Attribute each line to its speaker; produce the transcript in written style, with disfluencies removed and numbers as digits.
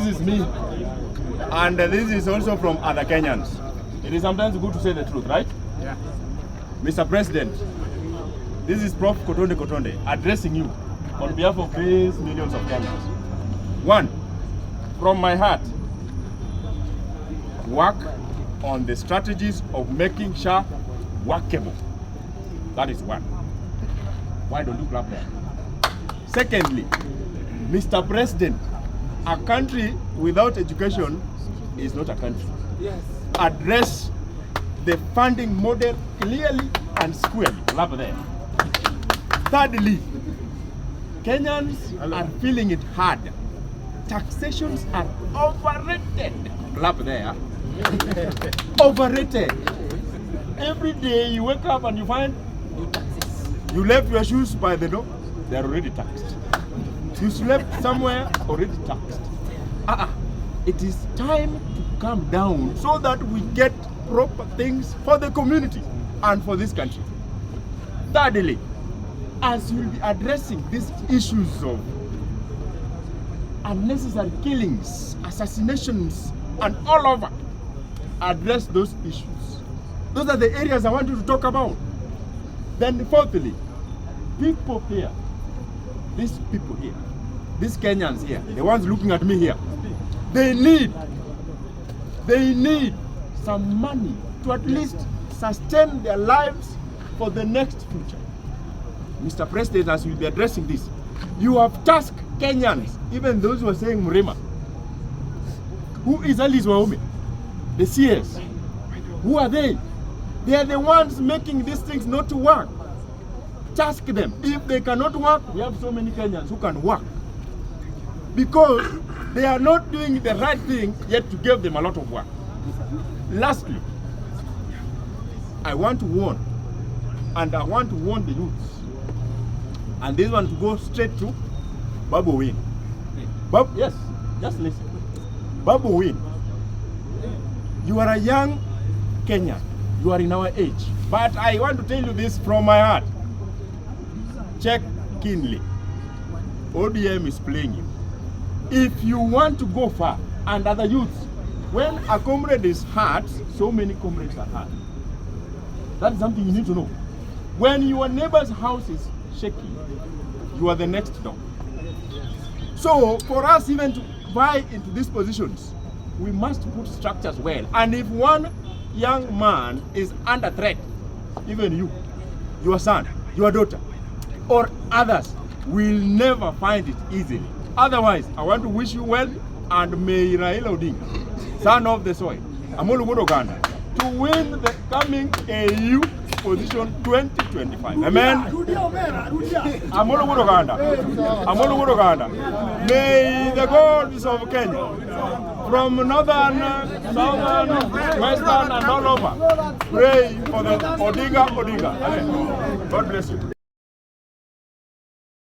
Speaker 1: this is me, and this is also from other Kenyans. It is sometimes good to say the truth, right?
Speaker 2: Yeah.
Speaker 1: Mr. President, this is Prof. Kotonde Kotonde addressing you on behalf of these millions of Kenyans. One, from my heart, work on the strategies of making sure workable. That is one. Why don't you clap there? Secondly, Mr. President, a country without education is not a country.
Speaker 2: Yes.
Speaker 1: Address the funding model clearly and squarely. Clap there. Thirdly, Kenyans are feeling it hard. Taxations are overrated. Clap there. Overrated. Every day you wake up and you find you left your shoes by the door, they are already taxed. You slept somewhere, already taxed. It is time to calm down so that we get proper things for the community and for this country. Thirdly, as you'll be addressing these issues of unnecessary killings, assassinations, and all over, address those issues. Those are the areas I want you to talk about. Then fourthly, people here, these people here, these Kenyans here, the ones looking at me here, they need some money to at least sustain their lives for the next future. Mr. President, as you'll be addressing this, you have tasked Kenyans, even those who are saying Mrema. Who is Alice Waume? The CS. Who are they? They are the ones making these things not to work. Task them. If they cannot work, we have so many Kenyans who can work. Because they are not doing the right thing, yet to give them a lot of work. Lastly, I want to warn, and I want to warn the youths. And this one to go straight to Babu Win. Yes, just listen. Babu Win, you are a young Kenyan. You are in our age. But I want to tell you this from my heart. Check keenly. ODM is playing you. If you want to go far, and other youths, when a comrade is hurt, so many comrades are hurt. That's something you need to know. When your neighbor's house is shaking, you are the next door. So for us even to buy into these positions, we must put structures well. And if one young man is under threat, even you, your son, your daughter, or others will never find it easily. Otherwise, I want to wish you well, and may Raila Odinga, son of the soil, Amolo Gudoganda, to win the coming AU position 2025. Amen. Amolo Gudoganda. Amolo Gudoganda. May the gods of Kenya, from northern, southern, western, and all over, pray for the Odinga. Amen. God bless you.